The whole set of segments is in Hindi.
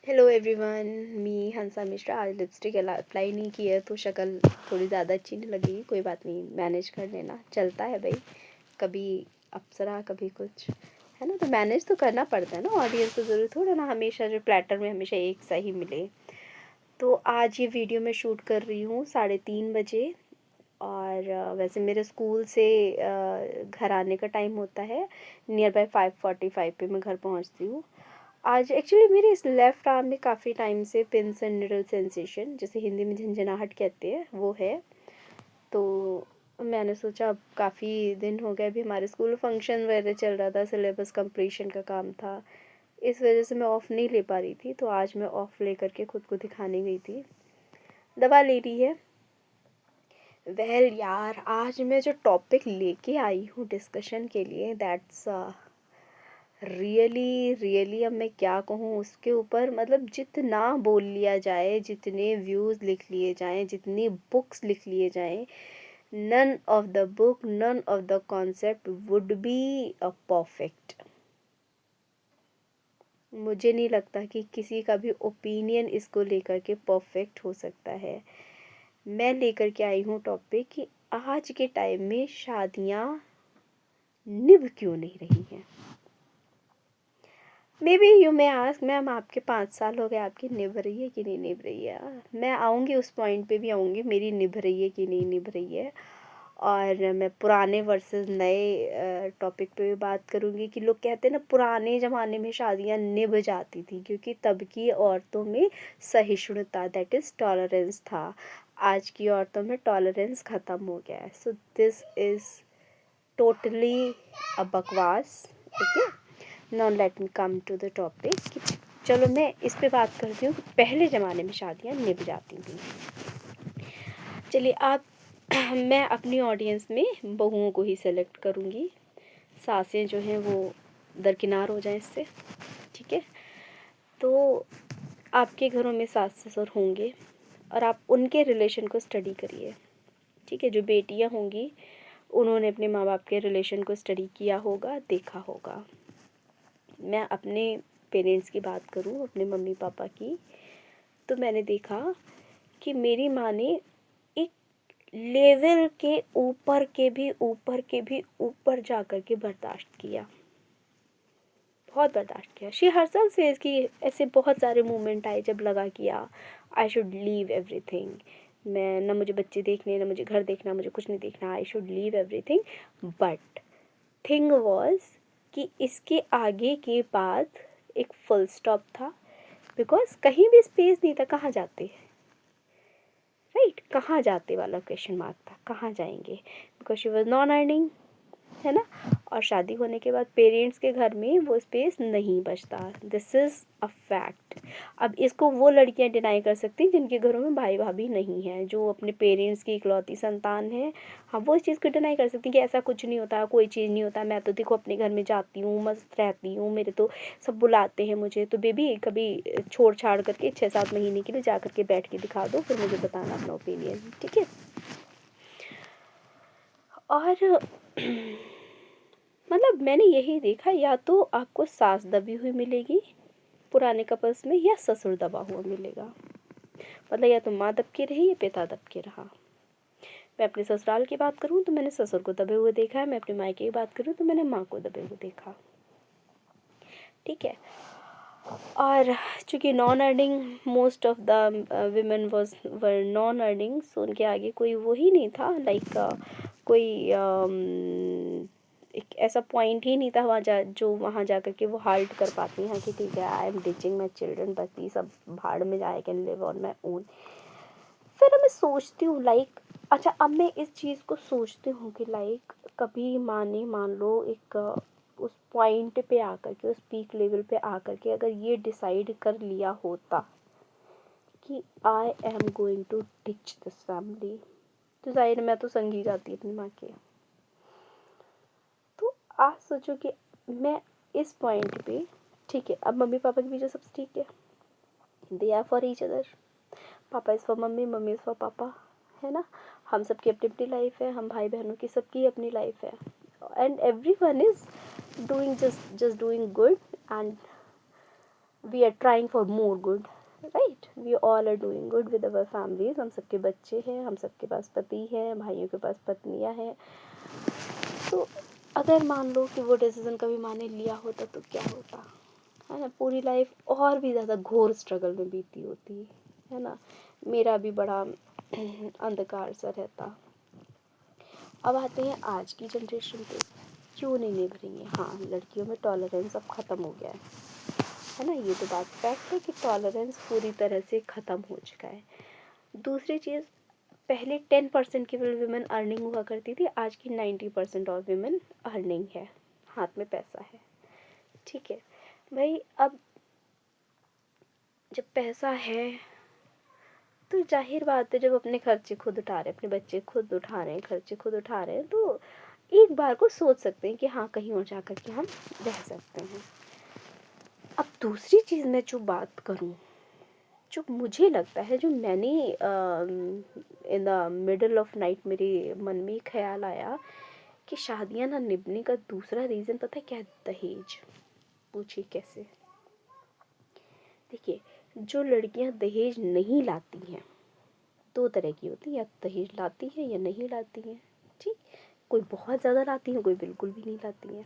हेलो एवरीवन, मी हंसा मिश्रा। आज लिपस्टिक अप्लाई नहीं की है तो शक्ल थोड़ी ज़्यादा अच्छी नहीं लगेगी। कोई बात नहीं, मैनेज कर लेना, चलता है भाई। कभी अप्सरा कभी कुछ, है ना। तो मैनेज तो करना पड़ता है ना। ऑडियंस को ज़रूरी थोड़ा ना हमेशा जो प्लेटर में हमेशा एक सा ही मिले। तो आज ये वीडियो मैं शूट कर रही हूँ 3:30 बजे। और वैसे मेरे स्कूल से घर आने का टाइम होता है नियर बाय 5:45 पे मैं घर पहुँचती हूँ। आज एक्चुअली मेरे इस लेफ़्ट आर्म में काफ़ी टाइम से पिंस एंड निडल सेंसेशन, जैसे हिंदी में झंझनाहट कहते हैं, वो है। तो मैंने सोचा अब काफ़ी दिन हो गए, अभी हमारे स्कूल फंक्शन वगैरह चल रहा था, सिलेबस कंप्लीशन का काम था, इस वजह से मैं ऑफ़ नहीं ले पा रही थी। तो आज मैं ऑफ़ ले करके खुद को दिखाने गई थी, दवा ले रही है। यार, आज मैं जो टॉपिक लेके आई हूँ डिस्कशन के लिए, दैट्स रियली रियली, अब मैं क्या कहूँ उसके ऊपर। मतलब जितना बोल लिया जाए, जितने व्यूज़ लिख लिए जाएं, जितनी बुक्स लिख लिए जाएं, none of the book, none of the concept would be a perfect. मुझे नहीं लगता कि किसी का भी ओपिनियन इसको लेकर के परफेक्ट हो सकता है। मैं लेकर के आई हूँ टॉपिक कि आज के टाइम में शादियाँ निभ क्यों नहीं रही हैं। May be you may ask, ma'am आपके 5 साल हो गए, आपकी निभ रही है कि नहीं निभ रही है। मैं आऊँगी उस पॉइंट पे भी आऊँगी, मेरी निभ रही है कि नहीं निभ रही है। और मैं पुराने वर्सेस नए टॉपिक पे भी बात करूँगी कि लोग कहते हैं ना पुराने ज़माने में शादियाँ निभ जाती थी क्योंकि तब की औरतों में सहिष्णुता, दैट इज़ टॉलरेंस था। आज की औरतों में टॉलरेंस ख़त्म हो गया है। So this is totally a बकवास। Okay, now let me come to the topic कि चलो मैं इस पे बात करती हूँ कि पहले ज़माने में शादियाँ निभ जाती थी। चलिए आप मैं अपनी ऑडियंस में बहुओं को ही सेलेक्ट करूँगी, सासें जो हैं वो दरकिनार हो जाएं इससे, ठीक है। तो आपके घरों में सास ससुर होंगे और आप उनके रिलेशन को स्टडी करिए, ठीक है। जो बेटियां होंगी उन्होंने अपने माँ बाप के रिलेशन को स्टडी किया होगा, देखा होगा। मैं अपने पेरेंट्स की बात करूं, अपने मम्मी पापा की, तो मैंने देखा कि मेरी माँ ने एक लेवल के ऊपर जा कर के बर्दाश्त किया, बहुत बर्दाश्त किया। शी हरसेल्फ सेज कि ऐसे बहुत सारे मोमेंट आए जब लगा कि आई शुड लीव एवरीथिंग। मैं ना, मुझे बच्चे देखने, ना मुझे घर देखना, मुझे कुछ नहीं देखना, I should leave everything. But thing was कि इसके आगे के बाद एक फुल स्टॉप था, बिकॉज कहीं भी स्पेस नहीं था। कहाँ जाते, राइट, कहाँ जाते वाला क्वेश्चन मार्क था, कहाँ जाएंगे, because she was non earning, है ना। और शादी होने के बाद पेरेंट्स के घर में वो स्पेस नहीं बचता, दिस इज़ अ फैक्ट। अब इसको वो लड़कियां डिनाई कर सकती हैं जिनके घरों में भाई भाभी नहीं है, जो अपने पेरेंट्स की इकलौती संतान है। हाँ, वो इस चीज़ को डिनाई कर सकती हैं कि ऐसा कुछ नहीं होता, कोई चीज़ नहीं होता, मैं तो देखो अपने घर में जाती हूँ, मस्त रहती हूँ, मेरे तो सब बुलाते हैं मुझे, तो बेबी कभी छोड़ छाड़ करके 6-7 महीने के लिए जा करके बैठ के दिखा दो, फिर मुझे बताना अपना ओपिनियन, ठीक है। और मतलब मैंने यही देखा, या तो आपको सास दबी हुई मिलेगी पुराने कपल्स में, या ससुर दबा हुआ मिलेगा। मतलब या तो माँ दब के रही या पिता दब के रहा। मैं अपने ससुराल की बात करूँ तो मैंने ससुर को दबे हुए देखा है, मैं अपने मायके की बात करूँ तो मैंने माँ को दबे हुए देखा, ठीक है। और चूँकि non earning, most of the women were non earning, so उनके आगे कोई वो ही नहीं था, लाइक कोई एक ऐसा पॉइंट ही नहीं था जो वहाँ जा कर के वो हाल्ट कर पाती हैं कि ठीक है, I am teaching my children, बस ये सब भाड़ में जाए, can live on my own. फिर मैं सोचती हूँ लाइक, अच्छा अब मैं इस चीज़ को सोचती हूँ कि लाइक कभी माँ ने मान लो एक उस पॉइंट पे आकर के, उस पीक लेवल पे आकर के अगर ये डिसाइड कर लिया होता कि I am going to teach this family, तो जाहिर मैं तो संगी जाती अपनी माँ के। तो आप सोचो कि मैं इस पॉइंट पे, ठीक है, अब मम्मी पापा के बीच सब ठीक है, they are for each other, papa is for mummy, mummy is for papa, है ना। हम सबकी अपनी अपनी लाइफ है, हम भाई बहनों की सबकी अपनी लाइफ है, and everyone is doing just doing good, and we are trying for more good, right, we all are doing good with our families. हम सबके बच्चे हैं, हम सबके पास पति हैं, भाइयों के पास पत्नियां हैं। तो अगर मान लो कि वो डिसीज़न कभी माँ ने लिया होता तो क्या होता, है ना, पूरी लाइफ और भी ज़्यादा घोर स्ट्रगल में बीती होती, है ना, मेरा भी बड़ा अंधकार सा रहता। अब आते हैं आज की जनरेशन पे, क्यों नहीं निभ रही है। हाँ, लड़कियों में टॉलरेंस अब ख़त्म हो गया है ना, ये तो बात फैक्ट है कि टॉलरेंस पूरी तरह से ख़त्म हो चुका है। दूसरी चीज़, पहले 10% की विमेन अर्निंग हुआ करती थी, आज की 90% और विमेन अर्निंग है, हाथ में पैसा है। ठीक है भाई, अब जब पैसा है तो जाहिर बात है, जब अपने खर्चे खुद उठा रहे हैं, अपने बच्चे खुद उठा रहे हैं, खर्चे खुद उठा रहे हैं, तो एक बार को सोच सकते हैं कि हाँ, कहीं और जा कर के हम रह सकते हैं। अब दूसरी चीज़ मैं जो बात करूँ, जो मुझे लगता है, जो मैंने in the middle of night मेरे मन में ख्याल आया कि शादियाँ ना निभने का दूसरा रीज़न पता है क्या है? दहेज। पूछिए कैसे। देखिए, जो लड़कियां दहेज नहीं लाती हैं, दो तरह की होती हैं, या दहेज लाती हैं या नहीं लाती हैं। ठीक, कोई बहुत ज़्यादा लाती हैं, कोई बिल्कुल भी नहीं लाती हैं।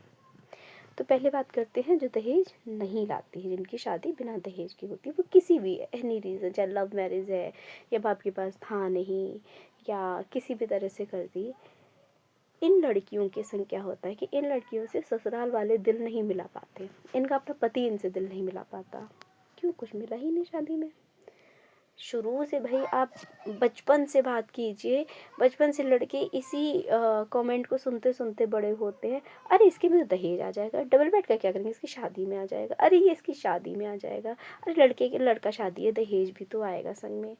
तो पहले बात करते हैं जो दहेज नहीं लाती है, जिनकी शादी बिना दहेज की होती है, वो किसी भी एनी रीज़न, चाहे लव मैरिज है या बाप के पास था नहीं या किसी भी तरह से कर दी। इन लड़कियों के संग क्या होता है कि इन लड़कियों से ससुराल वाले दिल नहीं मिला पाते, इनका अपना पति इनसे दिल नहीं मिला पाता। क्यों? कुछ मिला ही नहीं शादी में। शुरू से भाई आप बचपन से बात कीजिए, बचपन से लड़के इसी कमेंट को सुनते सुनते बड़े होते हैं। अरे इसके में तो दहेज आ जाएगा, डबल बेड का क्या करेंगे, इसकी शादी में आ जाएगा, अरे ये इसकी शादी में आ जाएगा, अरे लड़के के लड़का शादी है, दहेज भी तो आएगा संग में।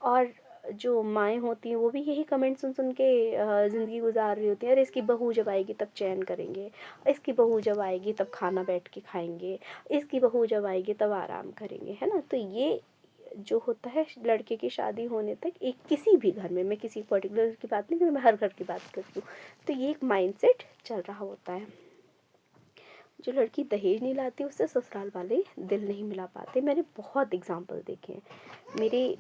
और जो माएँ होती हैं वो भी यही कमेंट सुन सुन के ज़िंदगी गुजार रही होती हैं। अरे इसकी बहू जब आएगी तब चैन करेंगे, इसकी बहू जब आएगी तब खाना बैठ के खाएंगे, इसकी बहू जब आएगी तब आराम करेंगे, है ना। तो ये जो होता है लड़के की शादी होने तक, एक किसी भी घर में, मैं किसी पर्टिकुलर की बात नहीं कर रही, मैं हर घर की बात करती हूँ, तो ये एक माइंडसेट चल रहा होता है। जो लड़की दहेज नहीं लाती उससे ससुराल वाले दिल नहीं मिला पाते। मैंने बहुत एग्जांपल देखे हैं, मेरे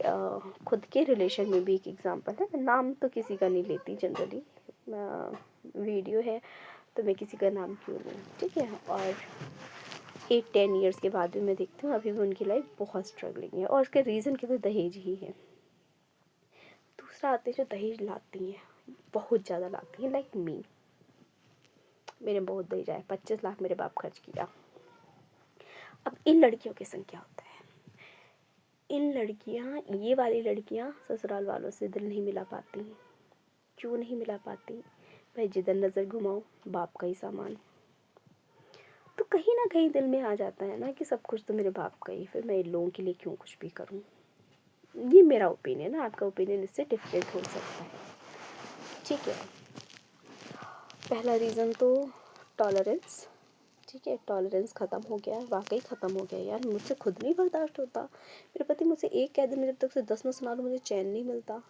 खुद के रिलेशन में भी एक एग्जांपल है, मैं नाम तो किसी का नहीं लेती जनरली, वीडियो है तो मैं किसी का नाम क्यों लूँ, ठीक है। और 8-10 ईयर्स के बाद भी मैं देखती हूँ अभी भी उनकी लाइफ बहुत स्ट्रगलिंग है, और उसके रीज़न के तो दहेज ही है। दूसरा आते हैं जो दहेज लाती हैं, बहुत ज़्यादा लाती हैं, लाइक मी। मेरे बहुत दहेज आया, 25 लाख मेरे बाप खर्च किया। अब इन लड़कियों के संग क्या होता है, इन लड़कियां, ये वाली लड़कियां ससुराल वालों से दिल नहीं मिला पाती। क्यों नहीं मिला पाती? भाई जिधर नज़र घुमाओ बाप का ही सामान, तो कहीं ना कहीं दिल में आ जाता है ना कि सब कुछ तो मेरे बाप का ही, फिर मैं इन लोगों के लिए क्यों कुछ भी करूं। ये मेरा ओपिनियन है, आपका ओपिनियन इससे डिफरेंट हो सकता है, ठीक है। पहला रीज़न तो टॉलरेंस, ठीक है, टॉलरेंस ख़त्म हो गया, वाकई ख़त्म हो गया यार, मुझसे खुद नहीं बर्दाश्त होता। मेरे पति मुझसे एक कह दे, मैं जब तक उसे 10 ना सुना लूँ मुझे चैन नहीं मिलता।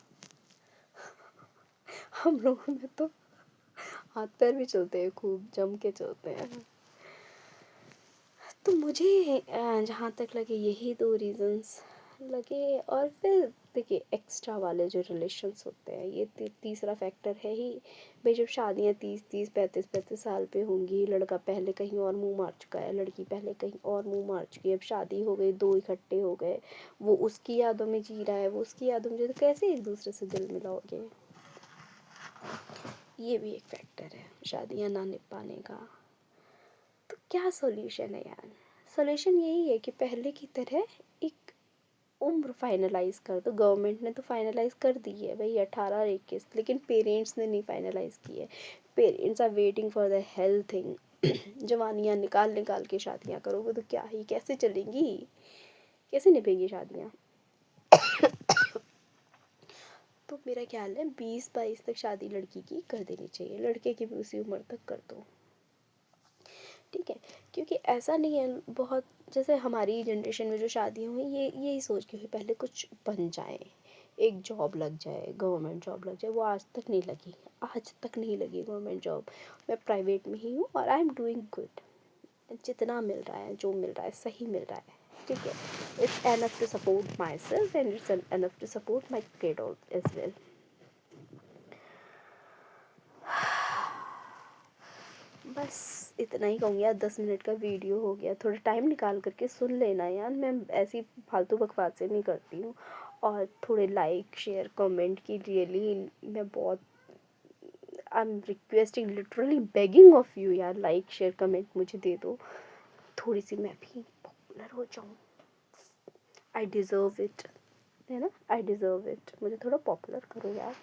हम लोगों में तो हाथ पैर भी चलते हैं, खूब जम के चलते हैं। तो मुझे जहाँ तक लगे यही दो रीज़न्स लगे। और फिर देखिए एक्स्ट्रा वाले जो रिलेशंस होते हैं, ये तीसरा फैक्टर है ही भाई। जब शादियाँ 30-30 35-35 साल पे होंगी, लड़का पहले कहीं और मुंह मार चुका है, लड़की पहले कहीं और मुंह मार चुकी है, अब शादी हो गई, दो इकट्ठे हो गए, वो उसकी यादों में जी रहा है, वो उसकी यादों में, तो कैसे एक दूसरे से दिल मिलाओगे। ये भी एक फैक्टर है शादियाँ ना निभ पाने का। तो क्या सॉल्यूशन है यार? सॉल्यूशन यही है कि पहले की तरह एक उम्र फाइनलाइज कर दो। गवर्नमेंट ने तो फाइनलाइज कर दी है भाई 18 और 21, लेकिन पेरेंट्स ने नहीं फाइनलाइज की है। Parents are waiting for the health thing. जवानियाँ निकाल निकाल के शादियाँ करोगे तो क्या ही, कैसे चलेंगी, कैसे निभेगी शादियाँ। तो मेरा ख्याल है 20-22 तक शादी लड़की की कर देनी चाहिए, लड़के की भी उसी उम्र तक कर दो, ठीक है। क्योंकि ऐसा नहीं है, बहुत जैसे हमारी जनरेशन में जो शादियाँ हुई, ये यही सोच के हुई पहले कुछ बन जाए, एक जॉब लग जाए, गवर्नमेंट जॉब लग जाए। वो आज तक नहीं लगी, आज तक नहीं लगी गवर्नमेंट जॉब। मैं प्राइवेट में ही हूँ और आई एम डूइंग गुड, जितना मिल रहा है, जो मिल रहा है सही मिल रहा है, ठीक है, it's enough to support my self and it's enough to support my kid as well. बस इतना ही कहूँगी यार, 10 मिनट का वीडियो हो गया, थोड़ा टाइम निकाल करके सुन लेना यार, मैं ऐसी फालतू बकवासें नहीं करती हूँ। और थोड़े लाइक शेयर कमेंट की रियली मैं बहुत, I am requesting, literally begging of you यार, लाइक शेयर कमेंट मुझे दे दो, थोड़ी सी मैं भी पॉपुलर हो जाऊँ। आई डिज़र्व इट, है ना, आई डिज़र्व इट, मुझे थोड़ा पॉपुलर करो यार।